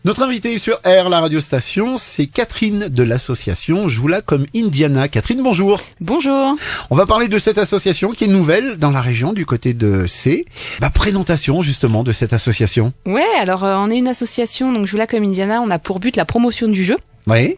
Notre invitée sur R, la radio station, c'est Catherine de l'association Joue-la comme Indiana. Catherine, bonjour. Bonjour. On va parler de cette association qui est nouvelle dans la région du côté de C. Présentation justement de cette association. Ouais, alors on est une association, donc Joue-la comme Indiana, on a pour but la promotion du jeu. Oui.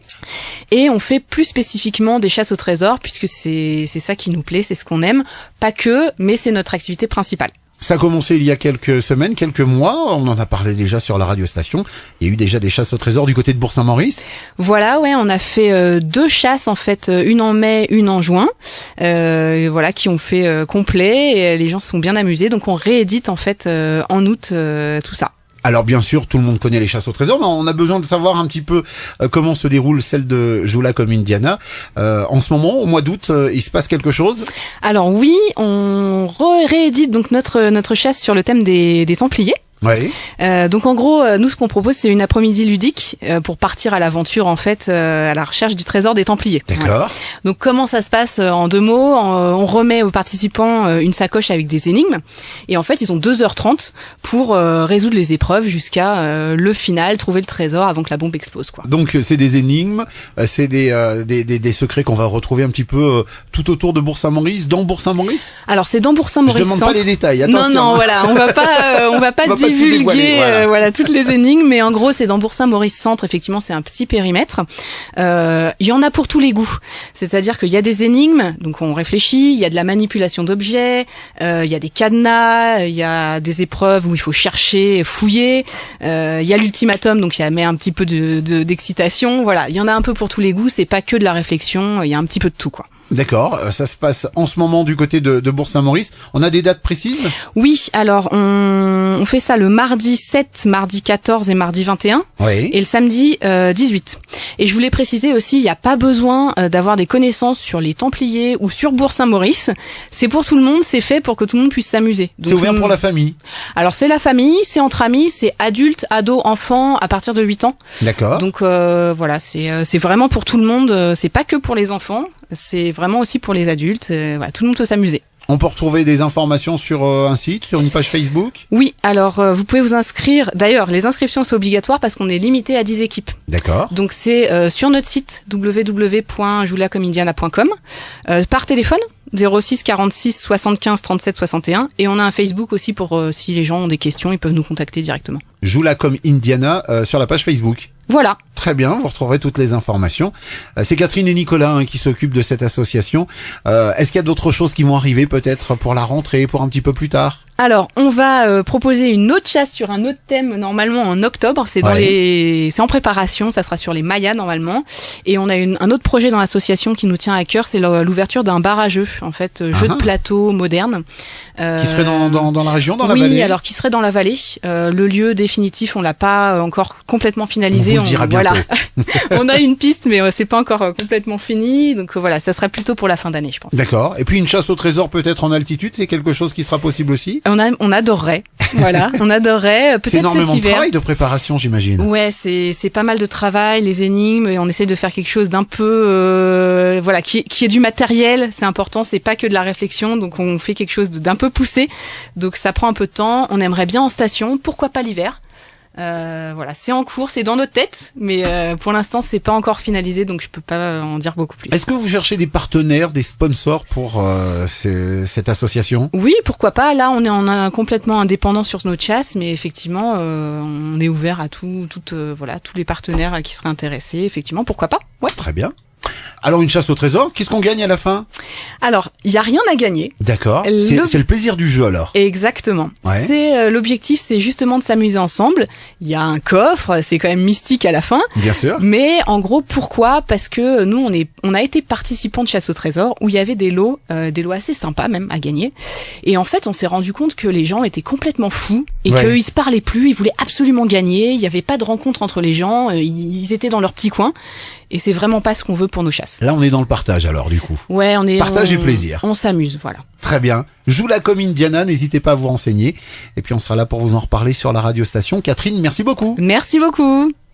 Et on fait plus spécifiquement des chasses au trésor, puisque c'est ça qui nous plaît, c'est ce qu'on aime. Pas que, mais c'est notre activité principale. Ça a commencé il y a quelques semaines, quelques mois. On en a parlé déjà sur la radio station. Il y a eu déjà des chasses au trésor du côté de Bourg-Saint-Maurice. Voilà, ouais, on a fait 2 chasses en fait, une en mai, une en juin. Voilà, qui ont fait complet et les gens se sont bien amusés. Donc on réédite en fait en août tout ça. Alors bien sûr, tout le monde connaît les chasses au trésor, mais on a besoin de savoir un petit peu comment se déroule celle de Joue-la comme Indiana. En ce moment, au mois d'août, il se passe quelque chose? Alors oui, on réédite donc notre chasse sur le thème des Templiers. Oui. Donc en gros, nous ce qu'on propose, c'est une après-midi ludique pour partir à l'aventure en fait, à la recherche du trésor des Templiers. D'accord. Voilà. Donc comment ça se passe en 2 mots? On remet aux participants une sacoche avec des énigmes et en fait ils ont 2h30 pour résoudre les épreuves jusqu'à le final, trouver le trésor avant que la bombe explose, quoi. Donc c'est des énigmes, c'est des secrets qu'on va retrouver un petit peu tout autour de Bourg-Saint-Maurice, dans Bourg-Saint-Maurice. Alors c'est dans Bourg-Saint-Maurice. Je demande Centre. pas les détails. Attention. Non, voilà, on va pas divulguer voilà toutes les énigmes, mais en gros c'est dans Bourg-Saint-Maurice Centre. Effectivement, c'est un petit périmètre. Il y en a pour tous les goûts. C'est-à-dire qu'il y a des énigmes, donc on réfléchit. Il y a de la manipulation d'objets. Il y a des cadenas. Il y a des épreuves où il faut chercher, fouiller. Il y a l'ultimatum, donc il y a un petit peu d'excitation. Voilà, il y en a un peu pour tous les goûts. C'est pas que de la réflexion. Il y a un petit peu de tout, quoi. D'accord, ça se passe en ce moment du côté de Bourg-Saint-Maurice. On a des dates précises? Oui, alors on fait ça le mardi 7, mardi 14 et mardi 21. Oui. Et le samedi 18. Et je voulais préciser aussi, il n'y a pas besoin d'avoir des connaissances sur les Templiers ou sur Bourg-Saint-Maurice. C'est pour tout le monde, c'est fait pour que tout le monde puisse s'amuser. C'est ouvert pour la famille? Alors c'est la famille, c'est entre amis, c'est adultes, ados, enfants à partir de 8 ans. D'accord. Donc voilà, c'est vraiment pour tout le monde, c'est pas que pour les enfants. C'est vraiment aussi pour les adultes. Voilà, tout le monde peut s'amuser. On peut retrouver des informations sur un site, sur une page Facebook? Oui, alors vous pouvez vous inscrire. D'ailleurs, les inscriptions c'est obligatoire parce qu'on est limité à 10 équipes. D'accord. Donc c'est sur notre site www.jouelacomindiana.com par téléphone 06 46 75 37 61 et on a un Facebook aussi pour si les gens ont des questions, ils peuvent nous contacter directement. Joue-la comme Indiana sur la page Facebook. Voilà. Très bien, vous retrouverez toutes les informations. C'est Catherine et Nicolas qui s'occupent de cette association. Est-ce qu'il y a d'autres choses qui vont arriver peut-être pour la rentrée, pour un petit peu plus tard? Alors, on va proposer une autre chasse sur un autre thème normalement en octobre. C'est c'est en préparation. Ça sera sur les Mayas normalement. Et on a un autre projet dans l'association qui nous tient à cœur, c'est l'ouverture d'un bar à jeux, en fait, jeu de plateau moderne. Qui serait dans la région, dans la vallée? Oui, alors qui serait dans la vallée. Le lieu définitif, on l'a pas encore complètement finalisé. On vous le dira bientôt. Voilà. On a une piste, mais c'est pas encore complètement fini. Donc voilà, ça sera plutôt pour la fin d'année, je pense. D'accord. Et puis une chasse au trésor peut-être en altitude, c'est quelque chose qui sera possible aussi? On adorerait. Voilà, on adorerait. Peut-être cet hiver. C'est énormément de travail de préparation, j'imagine. Ouais, c'est pas mal de travail, les énigmes, et on essaie de faire quelque chose d'un peu, voilà, qui est du matériel. C'est important, c'est pas que de la réflexion, donc on fait quelque chose d'un peu poussé. Donc ça prend un peu de temps. On aimerait bien en station, pourquoi pas l'hiver. Voilà, c'est en cours, c'est dans notre tête, mais pour l'instant c'est pas encore finalisé, donc je peux pas en dire beaucoup plus. Est-ce que vous cherchez des partenaires, des sponsors pour cette association? Oui, pourquoi pas. Là, on est complètement indépendant sur notre chasse, mais effectivement, on est ouvert à voilà, tous les partenaires qui seraient intéressés. Effectivement, pourquoi pas. Ouais. Très bien. Alors une chasse au trésor, qu'est-ce qu'on gagne à la fin? Alors, il y a rien à gagner. D'accord. C'est le plaisir du jeu alors. Exactement. Ouais. C'est l'objectif, c'est justement de s'amuser ensemble. Il y a un coffre, c'est quand même mystique à la fin. Bien sûr. Mais en gros, pourquoi? Parce que nous, on a été participants de chasse au trésor où il y avait des lots assez sympas même à gagner. Et en fait, on s'est rendu compte que les gens étaient complètement fous et qu'ils se parlaient plus. Ils voulaient absolument gagner. Il y avait pas de rencontre entre les gens. Ils étaient dans leur petit coin. Et c'est vraiment pas ce qu'on veut pour nos chasses. Là, on est dans le partage alors, du coup. Ouais, partage et plaisir. On s'amuse, voilà. Très bien. Joue-la comme Indiana, n'hésitez pas à vous renseigner. Et puis, on sera là pour vous en reparler sur la radio station. Catherine, merci beaucoup. Merci beaucoup.